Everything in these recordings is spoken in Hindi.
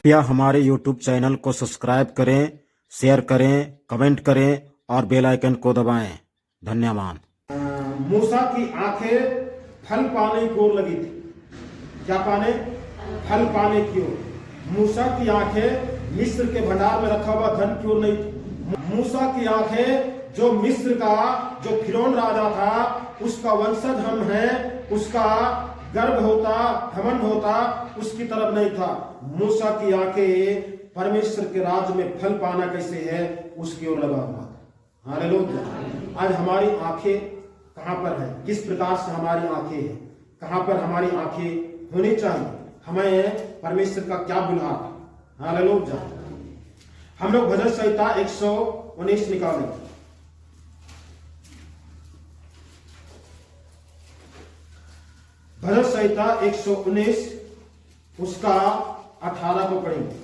कृपया हमारे YouTube चैनल को सब्सक्राइब करें, शेयर करें, कमेंट करें और बेल आइकन को दबाएं। धन्यवाद। मूसा की आंखें फल पाने की ओर लगी थी। क्या पाने? फल पाने की ओर। मूसा की आंखें मिस्र के भंडार में रखा हुआ धन की ओर नहीं थी। मूसा की आंखें जो मिस्र का जो फिरौन राजा था उसका वंशज हम हैं, उसका गर्व होता, घमंड होता, उसकी तरफ नहीं था। मूसा की आंखें परमेश्वर के राज्य में फल पाना कैसे है उसकी ओर लगा हुआ था। हालेलुया। आज हमारी आंखें कहां पर है? किस प्रकार से हमारी आंखें हैं? कहां पर हमारी आंखें होनी चाहिए? हमें परमेश्वर का क्या बुलावा है? हालेलुया। हम लोग भजन संहिता 119 निकालेंगे। भजन संहिता 119 उसका 18 को पढ़ेंगे।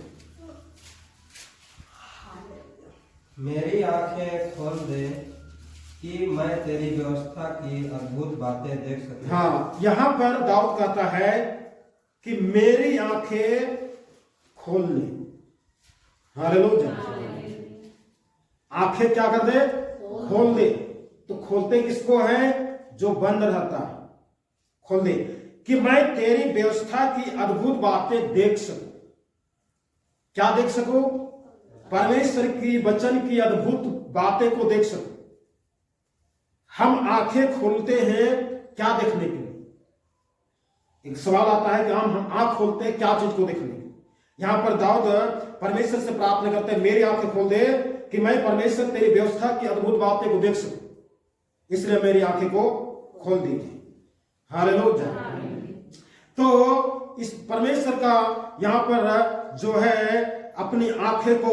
मेरी आंखें खोल दे कि मैं तेरी व्यवस्था की अद्भुत बातें देख सकूं। हाँ, यहां पर दाऊद कहता है कि मेरी आंखें खोल ले। हालेलुया। आंखें क्या कर दे? खोल दे। तो खोलते किसको है? जो बंद रहता है। खोल दे कि मैं तेरी व्यवस्था की अद्भुत बातें देख सकूं। क्या देख सकूं? परमेश्वर की वचन की अद्भुत बातें को देख सकूं। हम आंखें खोलते हैं क्या देखने के लिए? एक सवाल आता है कि हम आंख खोलते हैं क्या चीज को देखने के लिए? यहां पर दाऊद परमेश्वर से प्रार्थना करते हैं, मेरी आंखें खोल दे कि मैं परमेश्वर तेरी व्यवस्था की अद्भुत बातें को देख सकूं, इसलिए मेरी आंखें को खोल दीजिए। हालेलुया। तो इस परमेश्वर का यहां पर जो है अपनी आंखें को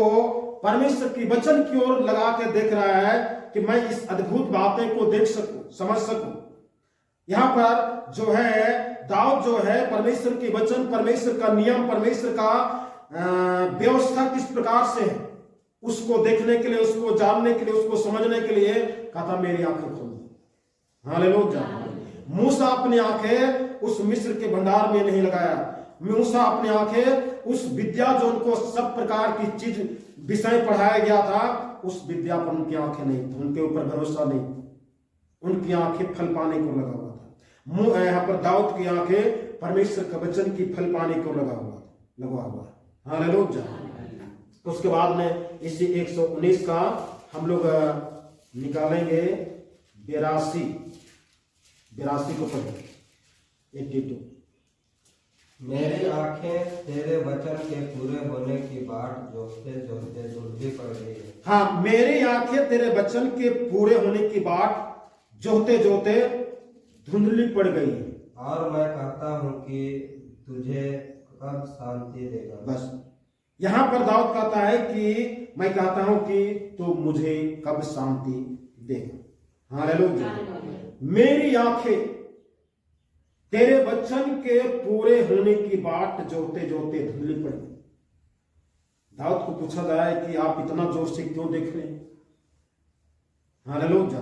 परमेश्वर की वचन की ओर लगा के देख रहा है कि मैं इस अद्भुत बातें को देख सकूं, समझ सकूं। यहां पर जो है दाऊद जो है परमेश्वर की वचन, परमेश्वर का नियम, परमेश्वर का व्यवस्था किस प्रकार से है उसको देखने के लिए, उसको जानने के लिए, उसको समझने के लिए कहता मेरी आंखें खोल दो। हालेलुया। मूसा अपनी आंखें उस मिस्र के भंडार में नहीं लगाया। मूसा अपनी आंखें उस विद्या जो उनको सब प्रकार की चीज विषय पढ़ाया गया था उस विद्या पर उनकी आंखें नहीं थी, उनके ऊपर भरोसा नहीं, उनकी आंखें फल पाने को लगा हुआ था। यहां पर दाऊद की आंखें परमेश्वर के वचन की फल पाने को लगा हुआ। हालेलुया। तो उसके बाद में इसी 119 का हम लोग निकालेंगे 82 को पढ़ेंगे। 82। मेरी आंखें तेरे वचन के पूरे होने की बाट जोहते जोहते धुंधली पड़ गई है। हाँ, मेरी आंखें तेरे वचन के पूरे होने की बाट जोहते जोहते धुंधली पड़ गई है। और मैं कहता हूँ कि तुझे कब शांति देगा। बस यहां पर दाऊद कहता है कि मैं कहता हूं कि तू मुझे कब शांति देगा। हालेलुया। मेरी आंखें तेरे वचन के पूरे होने की बाट जोते जोते धुंधली पड़ गई। दाऊद को पूछा गया है कि आप इतना जोर से क्यों देख रहे हैं? हालेलुया।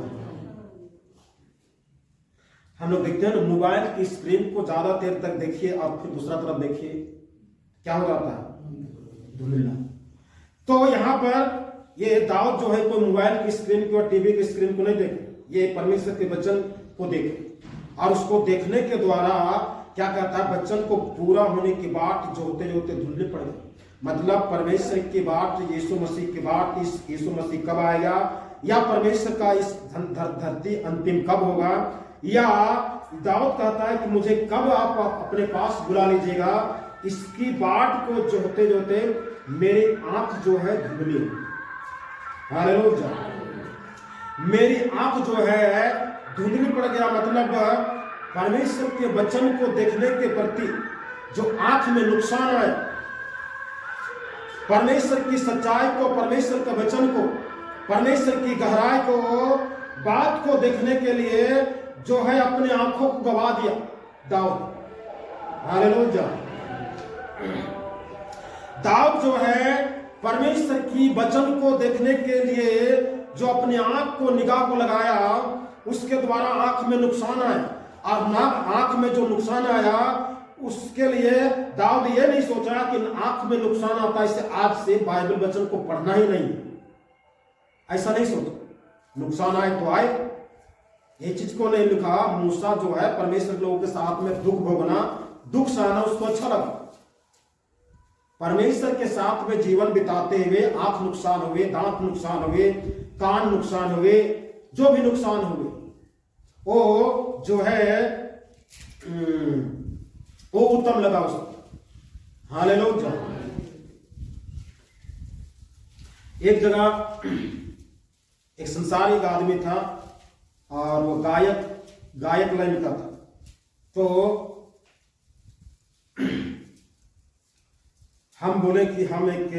हम लोग देखते हैं ना, मोबाइल की स्क्रीन को ज्यादा देर तक देखिए और फिर दूसरा तरफ देखिए, क्या हो जाता है? धुंधला। तो यहां पर ये दाऊद जो है कोई मोबाइल की स्क्रीन को, टीवी की स्क्रीन को नहीं देखे, ये परमेश्वर के वचन को देखे और उसको देखने के द्वारा क्या कहता है? वचन को पूरा होने की बाट जो होते होते धुंधली पड़ गई। मतलब परमेश्वर की बाट, यीशु मसीह की बाट, इस यीशु मसीह कब आएगा, या परमेश्वर का इस धरती अंतिम कब होगा, या दाऊद कहता है कि मुझे कब आप अपने पास बुला लीजिएगा, इसकी बाट को जोहते जोहते मेरी आंख जो है धुंधली। हालेलुया। मेरी आंख जो है धुंधली पड़ गया। मतलब परमेश्वर के वचन को देखने के प्रति जो आंख में नुकसान है, परमेश्वर की सच्चाई को, परमेश्वर के वचन को, परमेश्वर की गहराई को, बात को देखने के लिए जो है अपने आंखों को गवा दिया दाऊद। हालेलुया। दाऊद जो है परमेश्वर की वचन को देखने के लिए जो अपनी आंख को, निगाह को लगाया, उसके द्वारा आंख में नुकसान आया और आंख में जो नुकसान आया उसके लिए दाऊद ये नहीं सोचा कि आंख में नुकसान आता है इससे आज से बाइबल वचन को पढ़ना ही नहीं, ऐसा नहीं सोचा। नुकसान आए तो आए, ये चीज को नहीं लिखा। मूसा जो है परमेश्वर के लोगों के साथ में दुख भोगना, दुख सहना उसको अच्छा लगा। परमेश्वर के साथ में जीवन बिताते हुए आंख नुकसान हुए, दांत नुकसान हुए, कान नुकसान हुए, जो भी नुकसान हुए वो जो है वो उत्तम लगा उसको। हालेलुया। एक जगह एक संसारिक आदमी था और वो गायक लाइन का था। तो हम बोले कि हम एक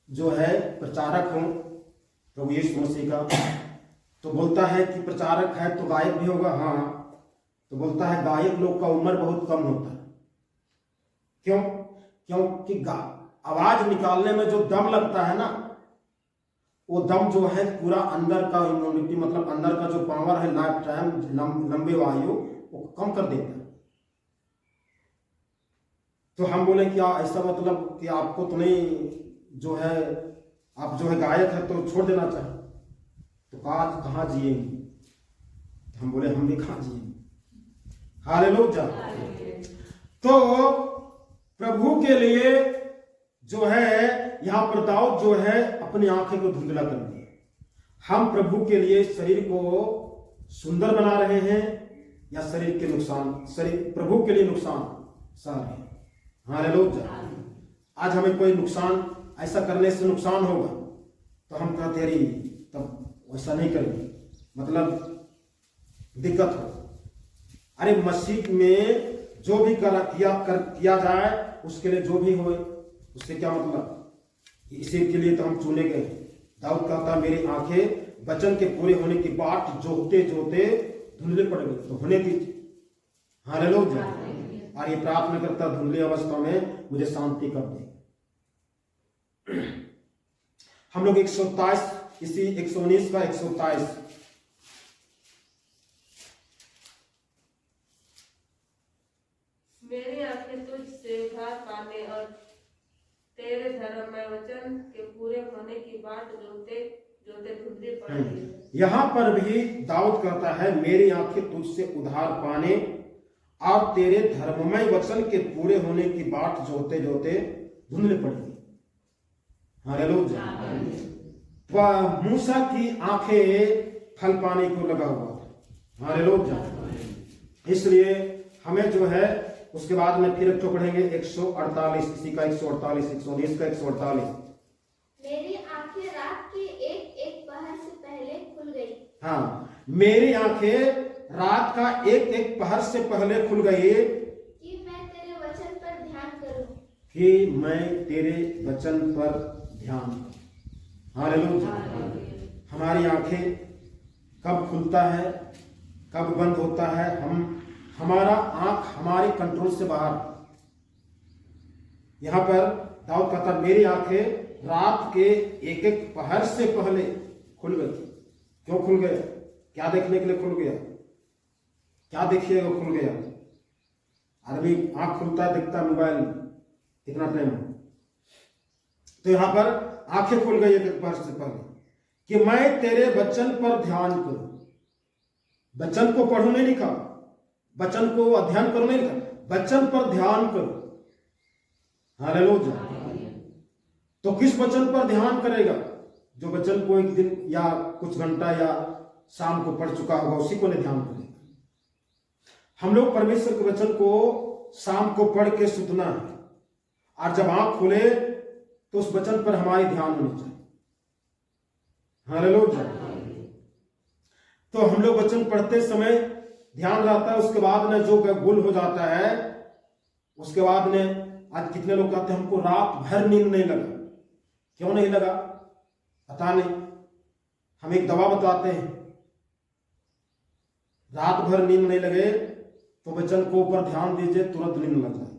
जो है प्रचारक हूं प्रभु यीशु मसीह का। तो बोलता है कि प्रचारक है तो गायक भी होगा। हाँ। तो बोलता है गायक लोग का उम्र बहुत कम होता है। क्यों? क्योंकि आवाज निकालने में जो दम लगता है ना, वो दम जो है पूरा अंदर का इम्यूनिटी, मतलब अंदर का जो पावर है, लाइफ टाइम, लंबे वायु, वो कम कर देता है। तो हम बोले कि ऐसा मतलब कि आपको तो नहीं जो है, आप जो है गायक है तो छोड़ देना चाहिए। तो कहाँ जिएंगे? हम बोले हम भी कहाँ जिएंगे। हालेलुया। तो प्रभु के लिए जो है यहां पर दाऊद जो है अपनी आंखें को धुंधला कर दिया। हम प्रभु के लिए शरीर को सुंदर बना रहे हैं या शरीर के नुकसान, शरीर प्रभु के लिए नुकसान सह रहे हैं। हालेलुया। आज हमें कोई नुकसान ऐसा करने से नुकसान होगा तो हम कहते हैं तब वैसा नहीं करेंगे, मतलब दिक्कत हो। अरे मसीह में जो भी किया जाए उसके लिए जो भी होए, उससे क्या मतलब? इसी के लिए तो हम चुने गए। दाऊद कहता मेरी आंखें वचन के पूरे होने की बाट जोते जोते धुंधले पड़ गई, तो होने दीजिए। हालेलुया। और ये प्रार्थना करता धुंधली अवस्था में मुझे शांति कर दे। हम लोग 127 इसी 119 का 127 मेरी आंखें तुझसे उद्धार पाने और तेरे धर्ममय वचन के पूरे होने की बाट जोते जोते धुंधली पड़ गई। यहां पर भी दाऊद कहता है मेरी आंखें तुझसे उद्धार पाने और तेरे धर्ममय वचन के पूरे होने की बाट जोते जोते धुंधले पड़ गई। हालेलुया। मूसा की आंखें फल पाने को लगा हुआ था। हालेलुया। इसलिए हमें जो है उसके बाद में फिर तो पढ़ेंगे 148 इसी का 148 119 का 148। मेरी आंखें रात के एक एक पहर से पहले खुल गई। हाँ, मेरी आंखें रात का एक एक पहर से पहले खुल गई कि मैं तेरे वचन पर ध्यान करूं। कि मैं तेरे वचन पर ध्यान। हालेलुया। हमारी आंखें कब खुलता है कब बंद होता है, हमारा आंख हमारे कंट्रोल से बाहर। यहां पर दाऊद कहता मेरी आंखें रात के एक एक पहर से पहले खुल गई। क्यों खुल गया? क्या देखने के लिए खुल गया? क्या देखिएगा खुल गया? आदमी आंख खुलता है, दिखता मोबाइल कितना टाइम। तो यहां पर आंखें खुल गई एक एक पहर से पहले कि मैं तेरे वचन पर ध्यान करूं। वचन को पढ़ू नहीं लिखा, वचन को अध्ययन करो नहीं लिखा, वचन पर ध्यान करो। हालेलुया। तो किस वचन पर ध्यान करेगा? जो वचन को एक दिन या कुछ घंटा या शाम को पढ़ चुका होगा उसी को नहीं ध्यान करेगा। हम लोग परमेश्वर के वचन को शाम को पढ़ के सुतना है और जब आंख खुले तो उस वचन पर हमारी ध्यान होनी चाहिए। हालेलुया। तो हम लोग वचन पढ़ते समय ध्यान रहता है, उसके बाद में जो गुल हो जाता है, उसके बाद में आज कितने लोग कहते हैं हमको रात भर नींद नहीं लगा। क्यों नहीं लगा पता नहीं। हम एक दवा बताते हैं, रात भर नींद नहीं लगे तो वचन को ऊपर ध्यान दीजिए, तुरंत नींद लग जाए।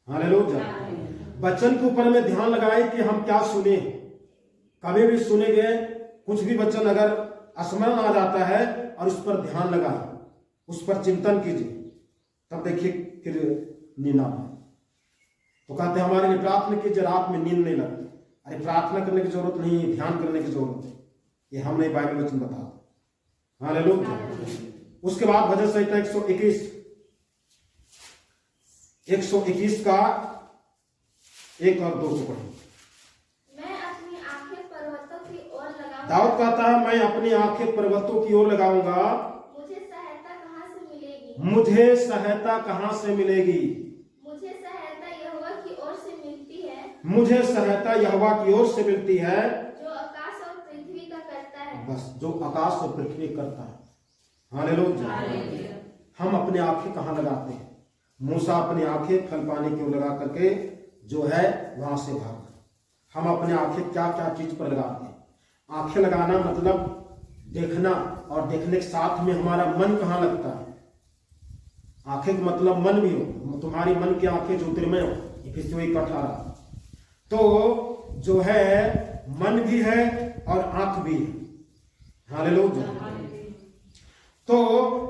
हालेलुया। वचन के ऊपर में ध्यान लगाए कि हम क्या सुने। कभी भी सुने गए कुछ भी वचन अगर स्मरण आ जाता है और उस पर ध्यान लगाए उस पर चिंतन कीजिए, तब देखिए फिर नींद आए। तो कहते हैं हमारे लिए प्रार्थना कीजिए, रात में नींद नहीं लगती। अरे प्रार्थना करने की जरूरत नहीं है, ध्यान करने की जरूरत है। ये हमने बाइबल वचन बताया। हालेलुया। उसके बाद भजन संहिता 121 का 1 और 2 को पढ़ें। मैं अपनी आंखें पर्वतों की ओर लगाऊंगा। दाऊद कहता है मैं अपनी आंखें पर्वतों की ओर लगाऊंगा, मुझे सहायता कहाँ से मिलेगी? मुझे सहायता कहाँ से मिलेगी? मुझे सहायता यहोवा की ओर से मिलती है, मुझे सहायता यहोवा की ओर से मिलती है, जो आकाश और पृथ्वी का करता है। बस जो आकाश और पृथ्वी करता है। हालेलुया। हम अपने आंखें कहाँ लगाते हैं? मूसा अपनी आंखें फल पाने की ओर लगा करके जो है वहां से भागा। हम अपने आंखें क्या क्या चीज पर लगाते हैं? आंखें लगाना मतलब देखना, और देखने के साथ में हमारा मन कहाँ लगता है? आंखें का मतलब मन भी हो, तुम्हारी मन की आंखें ज्योतिर्मय हो, इफिसियों 1:18। तो जो है मन भी है और आंख भी है। हालेलुया। तो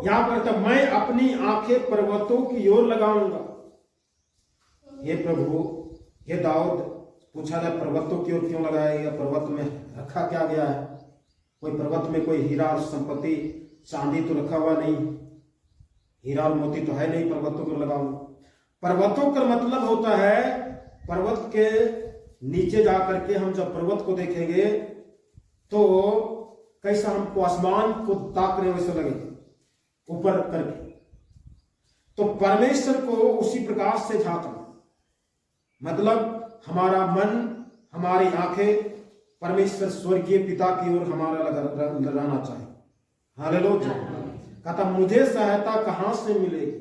यहां पर तो मैं अपनी आंखें पर्वतों की ओर लगाऊंगा। हे प्रभु, हे दाऊद, पूछा जाए पर्वतों की ओर क्यों लगाया गया? पर्वत में रखा क्या गया है? कोई पर्वत में कोई हीरा और संपत्ति चांदी तो रखा हुआ नहीं, हीरा और मोती तो है नहीं पर्वतों को लगाऊंगा। पर्वतों का मतलब होता है पर्वत के नीचे जाकर के हम जब पर्वत को देखेंगे तो कैसा हमको आसमान को ताक रहे वैसा लगेगा ऊपर करके। तो परमेश्वर को उसी प्रकार से झांकना, मतलब हमारा मन, हमारी आंखें परमेश्वर स्वर्गीय पिता की ओर हमारा लगाना चाहिए। हालेलुया। कहता मुझे सहायता कहां से मिलेगी?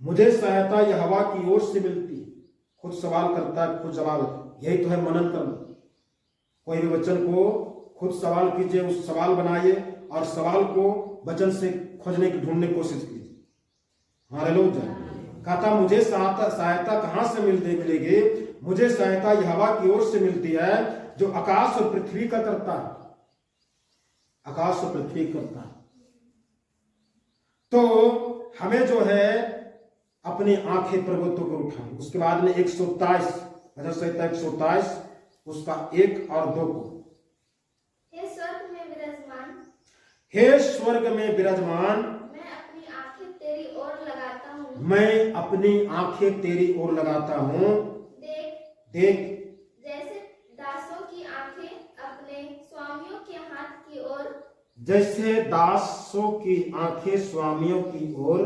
मुझे सहायता यहोवा की ओर से मिलती है। खुद सवाल करता है, खुद जवाब। यही तो है मनन करना। कोई भी वचन को खुद सवाल कीजिए, उस सवाल बनाइए और सवाल को वचन से खोजने की ढूंढने की कोशिश कीजिए। हालेलुया। कहता मुझे सहायता कहां से मिलेगी? मुझे सहायता यहोवा की ओर से मिलती है, जो आकाश और पृथ्वी का करता है। आकाश और पृथ्वी करता है। तो हमें जो है अपनी आंखें पर्वतों को उठाएं। उसके बाद में 127 भजन संहिता 127 उसका 1 और 2 को। हे स्वर्ग में विराजमान, हे स्वर्ग में विराजमान, मैं अपनी आंखें तेरी ओर लगाता हूँ। मैं अपनी आंखें तेरी ओर लगाता हूँ। देख जैसे दासों की आंखें अपने स्वामियों के हाथ की ओर, जैसे दासों की आंखें स्वामियों की ओर,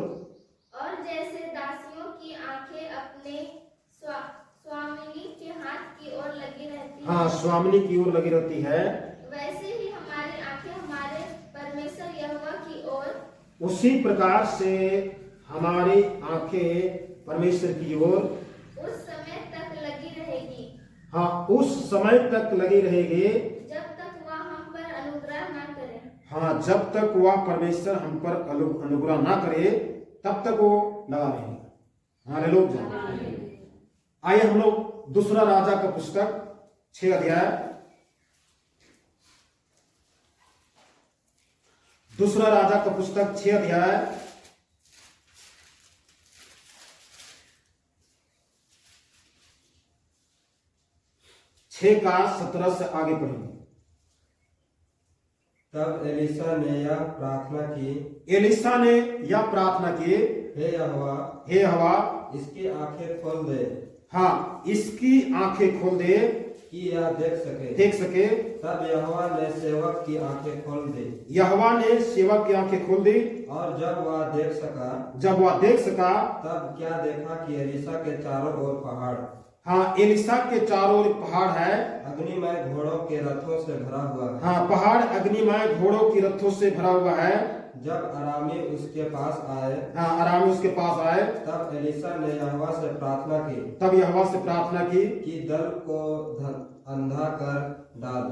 और जैसे दासियों की आंखें अपने स्वामिनी के हाथ की ओर लगी रहती हाँ हैं, स्वामिनी की ओर लगी रहती है, वैसे ही हमारी आंखें हमारे परमेश्वर यहोवा की ओर, उसी प्रकार से हमारी आंखें परमेश्वर की ओर उस समय तक लगी रहेगी, हाँ उस समय तक लगी रहेगी जब तक वह हम पर अनुग्रह ना करे। हाँ जब तक वह परमेश्वर हम पर अनुग्रह ना करे तब तक वो लगा रहेगा। हालेलुया। आइए हम लोग दूसरा राजा का पुस्तक 6 अध्याय, दूसरा राजा का पुस्तक 6 अध्याय 6 का 17 से आगे पढ़ेंगे। तब एलीशा ने यह प्रार्थना की, एलीशा ने यह प्रार्थना की, हे यहोवा, हे यहोवा, इसकी आंखें खोल दे हाँ इसकी आंखें खोल दे कि यह देख सके। तब यहोवा ने सेवक की आंखें खोल दी, यहोवा ने सेवक की आंखें खोल दी, और जब वह देख सका तब क्या देखा कि एलीशा के चारों ओर पहाड़, हाँ एलीशा के चारों ओर पहाड़ है, अग्निमय घोड़ों के रथों से भरा हुआ है। हाँ पहाड़ अग्निमय घोड़ों की रथों से भरा हुआ है। जब अरामी उसके पास आए, हाँ अरामी उसके पास आए, तब एलीशा ने यहोवा से प्रार्थना की, तब यहोवा से प्रार्थना की कि दल को अंधा कर डाल।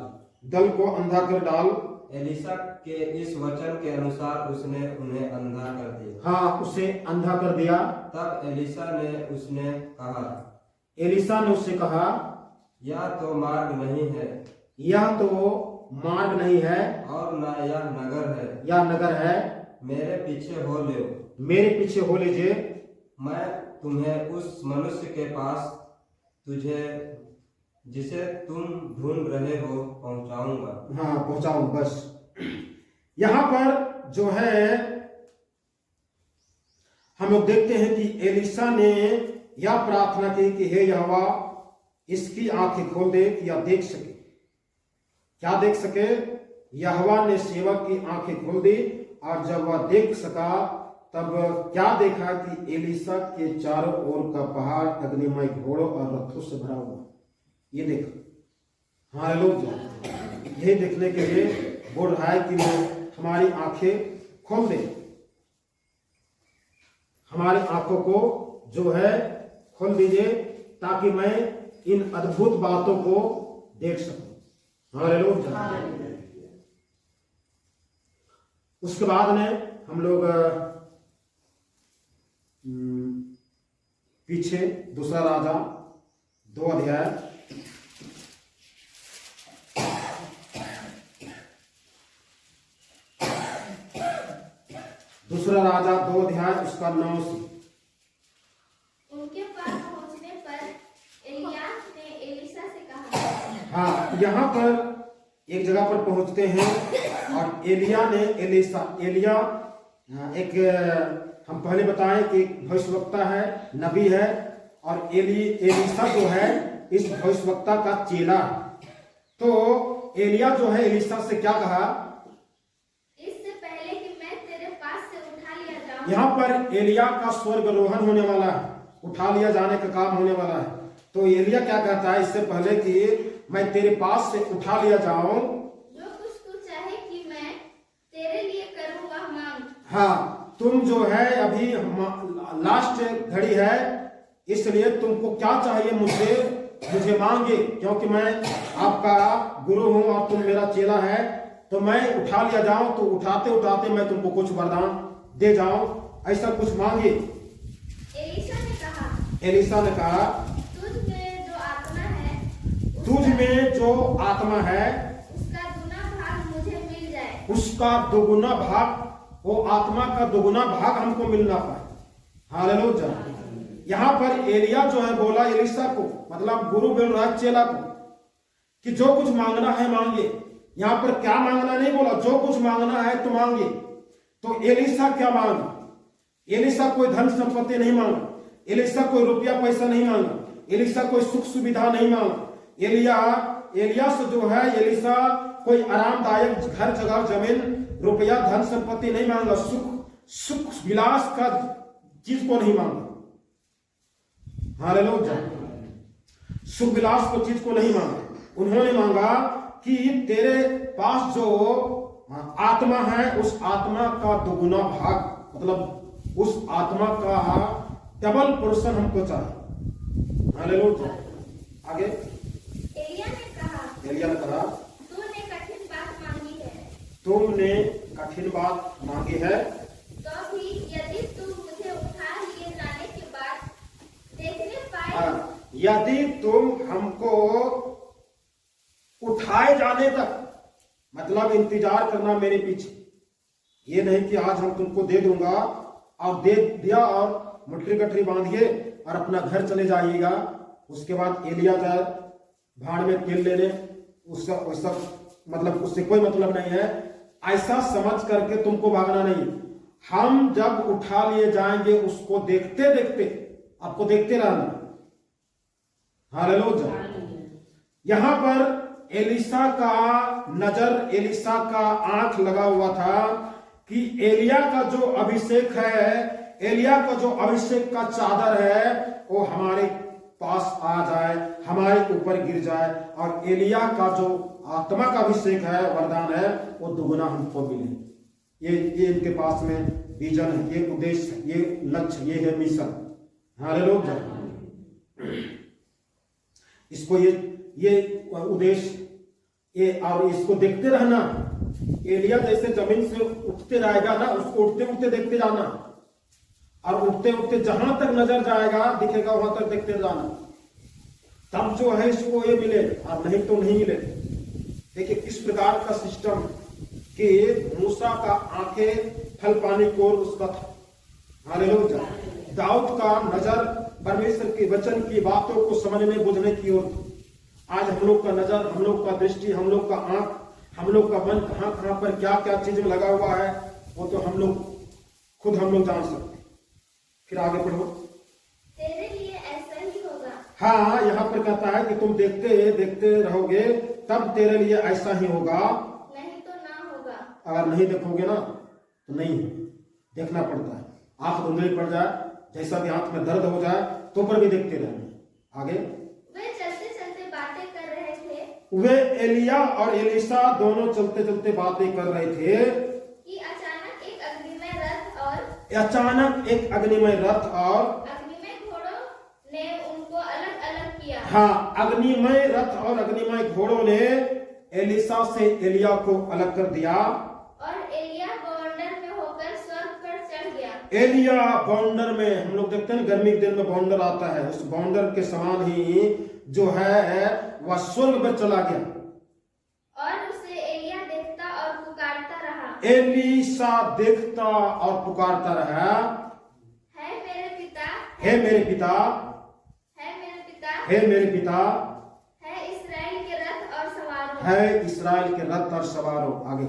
दल को अंधा कर डाल। एलीशा के इस वचन के अनुसार उसने उन्हें अंधा कर दिया। हाँ उसे अंधा कर दिया। तब एलीशा ने उसने कहा, एलीशा ने उससे कहा, यह तो मार्ग नहीं है, यह तो मार्ग नहीं है, और न यह नगर है, यह नगर है, मेरे पीछे हो ले, मेरे पीछे हो लीजिए। मैं तुम्हें उस मनुष्य के पास तुझे जिसे तुम ढूंढ रहे हो पहुंचाऊंगा। हाँ, पहुंचाऊं बस। यहां पर जो है हम लोग देखते हैं कि एलिशा ने यह प्रार्थना की कि हे यहोवा, इसकी आंखें खोल दे कि यह देख सके। क्या देख सके? यहोवा ने सेवक की आंखें खोल दी, और जब वह देख सका तब क्या देखा कि एलिशा के चारों ओर का पहाड़ अग्निमय घोड़ों और रथों से भरा हुआ। ये देखा। हाँ लोग, यही देखने के लिए बोल रहा है कि हमारी आंखें खोल दे, हमारी आंखों को जो है खोल दीजिए, ताकि मैं इन अद्भुत बातों को देख सकूं। हाँ लोग, उसके बाद में हम लोग पीछे दूसरा राजा 2 अध्याय, दूसरा राजा 2 अध्याय उसका 9 से। उनके पास पहुंचने पर एलियास ने एलिशा से कहा। हाँ, यहाँ पर एक जगह पर पहुंचते हैं और एलिया ने एलिया एक, हम पहले बताएं कि एक भविष्यवक्ता है, नबी है, और एलिशा जो है इस भविष्यवक्ता का चेला है। तो एलिया जो है एलिशा से क्या कहा? इससे पहले कि मैं तेरे पास से उठा लिया जाऊं। यहाँ पर एलिया का स्वर्गारोहण होने वाला है, उठा लिया जाने का काम होने वाला है। तो एलिया क्या कहता है? इससे पहले कि मैं तेरे पास से उठा लिया जाऊं, जो कुछ तू चाहे कि मैं तेरे लिए करूंगा मांग। हाँ, तुम जो है अभी लास्ट घड़ी है, इसलिए तुमको क्या चाहिए मुझे मांगे, क्योंकि मैं आपका गुरु हूं और तुम मेरा चेला है। तो मैं उठा लिया जाऊं, तो उठाते उठाते मैं तुमको कुछ वरदान दे जाऊं, ऐसा कुछ मांगे। एलिशा ने कहा, तुझ में जो आत्मा है उसका दुगना भाग मुझे मिल जाए। उसका दुगुना भाग, वो आत्मा का दुगुना भाग हमको मिलना पाए। हालेलुया। यहाँ पर एलिया जो है बोला एलिशा को, मतलब गुरु बोल रहा है चेला को, कि जो कुछ मांगना है मांगे। यहाँ पर क्या मांगना नहीं बोला, जो कुछ मांगना है तो मांगे। तो एलिशा क्या मांगा? एलिशा कोई धन संपत्ति नहीं मांगा, एलिशा कोई रुपया पैसा नहीं मांगा, एलिशा कोई सुख सुविधा नहीं मांगा। एलिया से जो है एलिशा कोई आरामदायक घर जगह जमीन रुपया धन संपत्ति नहीं मांगा, सुख विलास का चीज को नहीं मांगा। हालेलुया। सुख विलास को चीज को नहीं मांगा। उन्होंने मांगा कि तेरे पास जो आत्मा है उस आत्मा का दुगुना भाग, मतलब उस आत्मा का डबल पोर्शन हमको चाहिए। हालेलुया। आगे एलिया ने कहा, तुमने कठिन बात मांगी है। तुमने कठिन बात मांगी है, तो भी यदि तुम मुझे उठा लिए जाने के बाद देखने पाए, यदि तुम हमको उठाए जाने तक, मतलब इंतजार करना मेरे पीछे, ये नहीं कि आज हम तुमको दे दूंगा और दे दिया और मुठरी गठरी बांधिए और अपना घर चले जाइएगा। उसके बाद एलिया जाए भाड़ में तेल लेने, उसका मतलब उससे कोई मतलब नहीं है। ऐसा समझ करके तुमको भागना नहीं। हम जब उठा लिए जाएंगे उसको देखते देखते आपको देखते रहना। हालेलुया। यहां पर एलिशा का नजर, एलिशा का आंख लगा हुआ था कि एलिया का जो अभिषेक है, एलिया का जो अभिषेक का चादर है वो हमारे पास आ जाए, हमारे ऊपर गिर जाए, और एलिया का जो आत्मा का अभिषेक है, वरदान है, वो दुगुना हमको मिले। ये इनके पास में विजन है, ये उद्देश्य, ये लक्ष्य, ये है मिशन। हालेलुया। इसको ये उद्देश्य, ये और इसको देखते रहना। एलिया जैसे जमीन से उठते रहेगा ना, उसको उठते उठते देखते जाना, और उठते उठते जहां तक नजर जाएगा दिखेगा वहां तक देखते जाना, तब जो है इसको ये मिले, और नहीं तो नहीं मिले। देखिए किस प्रकार का सिस्टम कि मूसा का आंखें फल पाने की ओर उसका था। हालेलुया। दाऊद का नजर परमेश्वर के वचन की बातों को समझने बुझने की ओर थी। आज हम लोग का नजर, हम लोग का दृष्टि, हम लोग का आंख, हम लोग का मन कहां कहां पर क्या क्या चीज में लगा हुआ है, वो तो हम लोग खुद जान सकते हैं। फिर आगे पढ़ो। तेरे लिए ऐसा ही होगा। हाँ, यहाँ पर कहता है कि तुम देखते देखते रहोगे, तब तेरे लिए ऐसा ही होगा, नहीं तो ना होगा। अगर नहीं देखोगे ना तो नहीं है। देखना पड़ता है, आंख धुंधली पड़ जाए, जैसा भी आंख में दर्द हो जाए तो पर भी देखते रहना। आगे। वे चलते चलते बातें कर रहे थे वे एलिया और एलिशा दोनों चलते चलते बातें कर रहे थे कि अचानक एक अग्निमय रथ और अग्निमय घोड़ों ने उनको अलग अलग किया। हाँ, अग्निमय रथ और अग्निमय घोड़ों ने एलिशा से एलिया को अलग कर दिया और एलिया बवंडर में होकर स्वर्ग पर चढ़ गया। एलिया बाउंडर में, हम लोग देखते हैं गर्मी के दिन में बाउंडर आता है, उस बाउंडर के समान ही जो है वह स्वर्ग पर चला गया। और उसे एलिया देखता और पुकारता रहा, एलिशा देखता और पुकारता रहा, है मेरे पिता, हे मेरे पिता, है मेरे पिता, हे मेरे पिता, है इस्राएल के रथ और सवारों। है इस्राएल के रथ और सवारों। आगे।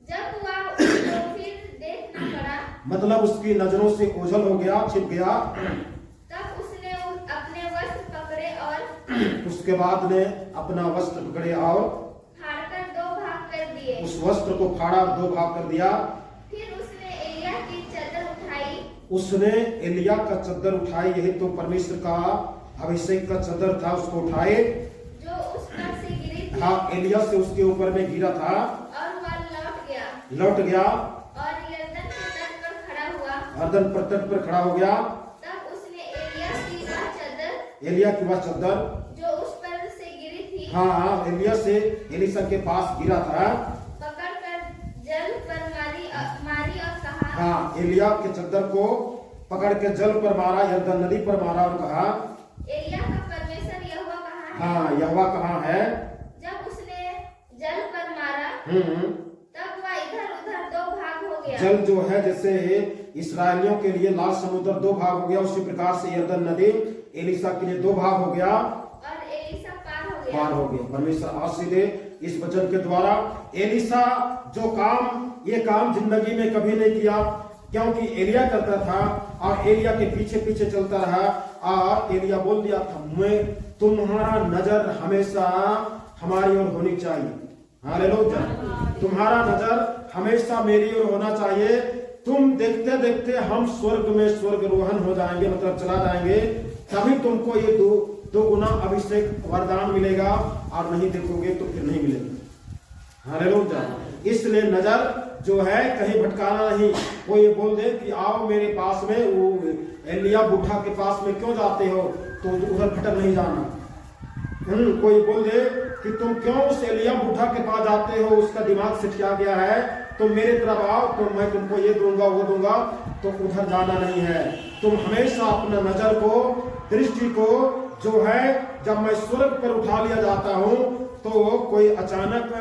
जब वह उसको फिर देख न पड़ा, मतलब उसकी नजरों से ओझल हो गया, छिप गया। तब उसने अपने वस्त्र पकड़े और उसके बाद ने अपना वस्त्र पकड़े और फाड़कर दो भाग कर दिए। उस वस्त्र को फाड़ा, दो भाग कर दिया। फिर उसने एलिया की चादर उठाई, उसने एलिया का चद्दर उठाई, यही तो परमेश्वर का अभिषेक का चद्दर था, उसको उठाए। जो उस पर से गिरी थी, हाँ, एलिया से उसके ऊपर में गिरा था, और वह लौट गया और यरदन के तट पर खड़ा हुआ। अर्दन पर तट पर खड़ा हो गया। तब उसने एलिया की वह चादर, एलिया की वह चद्दर, जो उस पर से गिरी थी, हाँ, एलिया से एलिशा के पास गिरा था, पकड़कर जल पर मारी और कहा, हाँ, एलिया के चद्दर को पकड़ के जल पर मारा, यरदन नदी पर मारा और कहा, एलिया का परमेश्वर यहोवा कहाँ है? हाँ, यहोवा कहाँ है? जब उसने जल पर मारा, तब वह इधर उधर दो भाग हो गया। जल जो है जैसे इस्राएलियों के लिए लाल समुद्र दो भाग हो गया, उसी प्रकार से यरदन नदी एलिशा के लिए दो भाग हो गया और एलिशा पार हो गया। परमेश्वर आशीष दे इस वचन के द्वारा। एलिशा जो काम, ये काम जिंदगी में कभी नहीं किया, क्योंकि एलिया करता था और एलिया के पीछे पीछे चलता रहा, और एलिया बोल दिया था, मैं तुम्हारा नजर हमेशा हमारी ओर होनी चाहिए। हालेलुया। तुम्हारा नजर हमेशा मेरी ओर होना चाहिए। तुम देखते देखते हम स्वर्ग में स्वर्गरोहण हो जाएंगे, मतलब चला जाएंगे, तभी तुमको ये दो गुना अभिषेक वरदान मिलेगा, और नहीं देखोगे तो फिर नहीं मिलेगा। हालेलुया। इसलिए नजर जो है कहीं भटकाना नहीं। वो ये बोल दे कि आओ मेरे पास में, वो एलिया बुढ़ा के पास में क्यों जाते हो, तो उधर भटक नहीं जाना। कोई बोल दे कि तुम क्यों उस एलिया बुढ़ा के पास जाते हो, उसका दिमाग सिटिया गया है, तो मेरे तरफ आओ तो मैं तुमको ये दूंगा वो दूंगा, तो उधर जाना नहीं है। तुम हमेशा अपना नजर को, दृष्टि को जो है, जब मैं स्वर्ग पर उठा लिया जाता हूं तो कोई अचानक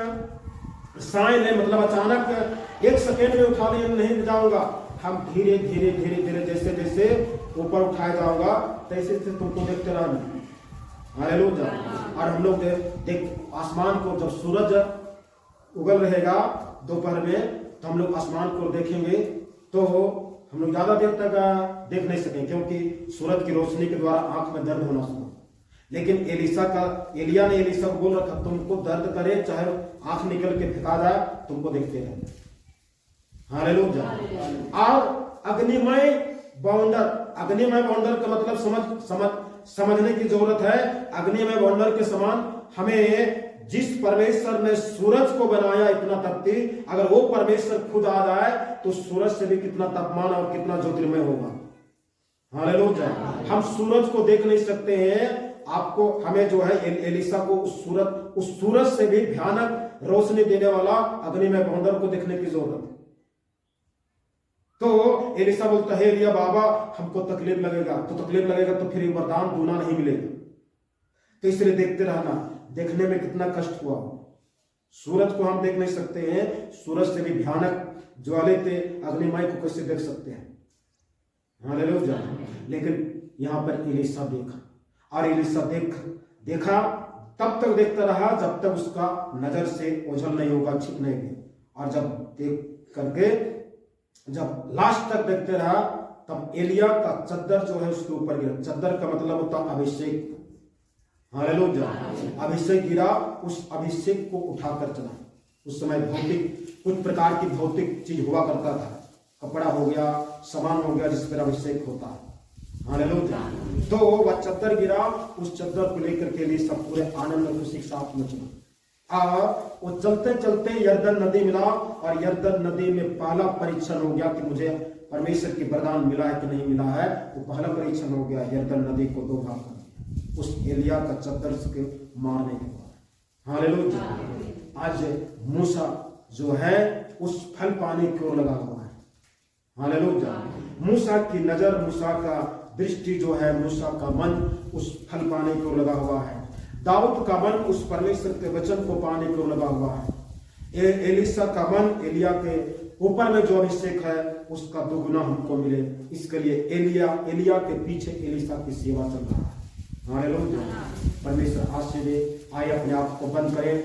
साइन है, मतलब अचानक एक सेकेंड में उठा लिया नहीं जाऊंगा। हम धीरे धीरे धीरे धीरे जैसे जैसे ऊपर उठाया जाऊंगा तैसे तैसे तुमको देखते रहना। हालेलुया। और हम लोग देख आसमान को, जब सूरज उगल रहेगा दोपहर में, तो हम लोग आसमान को देखेंगे, तो हम लोग ज्यादा देर तक देख नहीं सकेंगे, क्योंकि सूरज की रोशनी के द्वारा आंख में दर्द होना शुरू। लेकिन एलिया ने एलिशा को बोल रखा, तुमको दर्द करे चाहे आंख निकल के फेंका जाए, तुमको देखते रहे। हालेलुया। और अग्निमय बाउंडर का मतलब समझने की जरूरत है। अग्निमय बाउंडर के समान हमें जिस परमेश्वर ने सूरज को बनाया इतना तपती, अगर वो परमेश्वर खुद आ जाए तो सूरज से भी कितना तापमान और कितना ज्योतिर्मय होगा। हालेलुया। हम सूरज को देख नहीं सकते हैं, आपको हमें जो है एलिशा को उस सूरज से भी भयानक रोशनी देने वाला अग्निमय बाउंडर को देखने की जरूरत है। तो एलिशा बोलता है, एलिया बाबा हमको तकलीफ लगेगा, तो फिर वरदान दूना नहीं मिलेगा। तो इसलिए देखते रहना, देखने में कितना कष्ट हुआ। सूरज को हम देख नहीं सकते हैं, सूरज से भी भयानक ज्वाले थे, अग्निमय को कैसे देख सकते हैं? हालेलुया। लेकिन यहाँ पर एलीशा देखा, और एलीशा देखा तब तक देखता रहा जब तक उसका नजर से ओझल नहीं होगा, छिप नहीं गया। और जब देख करके जब लास्ट तक देखते रहा तब एलिया का चद्दर जो है उसके ऊपर गिरा। चद्दर का मतलब होता अभिषेक। हालेलुया। अभिषेक गिरा, उस अभिषेक को उठाकर चला। उस समय भौतिक कुछ प्रकार की भौतिक चीज हुआ करता था, कपड़ा हो गया, सामान हो गया जिस पर अभिषेक होता है। हालेलुया। तो वह चद्दर गिरा, उस चद्दर को लेकर के लिए सब पूरे आनंद और खुशी के साथ में चला। और वो चलते चलते यरदन नदी मिला, और यरदन नदी में पहला परीक्षण हो गया कि मुझे परमेश्वर की वरदान मिला है कि नहीं मिला है। वो पहला परीक्षण हो गया, यरदन नदी को 2 भाग कर दिया उस एलिया का चद्दर के मारने के बाद। हालेलुया। आज मूसा जो है उस फल पाने की ओर लगा हुआ है। हालेलुया। मूसा की नजर, मूसा का दृष्टि जो है, मूसा का मन उस फल पाने की ओर लगा हुआ है। दाऊद का मन उस परमेश्वर के वचन को पाने की ओर लगा हुआ है। एलीशा का मन एलिया के ऊपर में जो अभिषेक है उसका दुगुना हमको मिले, इसके लिए एलिया के पीछे एलीशा की सेवा चल रहा है। हालेलुया। परमेश्वर आशीष दे। आइए अपने आप को बंद करें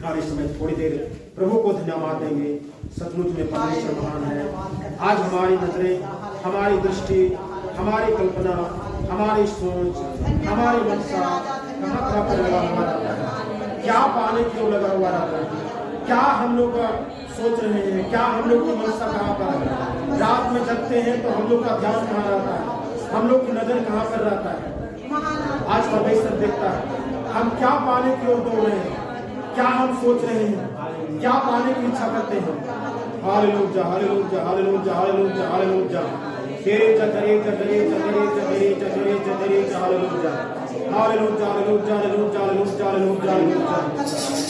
और इस समय थोड़ी देर प्रभु को धन्यवाद देंगे। सचमुच में परमेश्वर महान है। आज हमारी नजरें, हमारी दृष्टि, हमारी कल्पना, हमारी सोच, हमारी मनसा कहाँ पर लगा हुआ रहता है? क्या पाने की ओर लगा हुआ रहता है? क्या हम लोग सोच रहे हैं? क्या हम लोग की मनसा कहाँ पर है? रात में जगते हैं तो हम लोग का ध्यान कहाँ रहता है? हम लोग की नजर कहाँ पर रहता है? आज परमेश्वर देखता है हम क्या पाने की ओर दौड़ रहे हैं, क्या हम सोच रहे हैं, क्या पाने की इच्छा करते हैं। Hallelujah, hallelujah, hallelujah, hallelujah, hallelujah. तेरे जगरे जगरे जगरे जगरे जगरे जगरे hallelujah, hallelujah, hallelujah, hallelujah, hallelujah, hallelujah.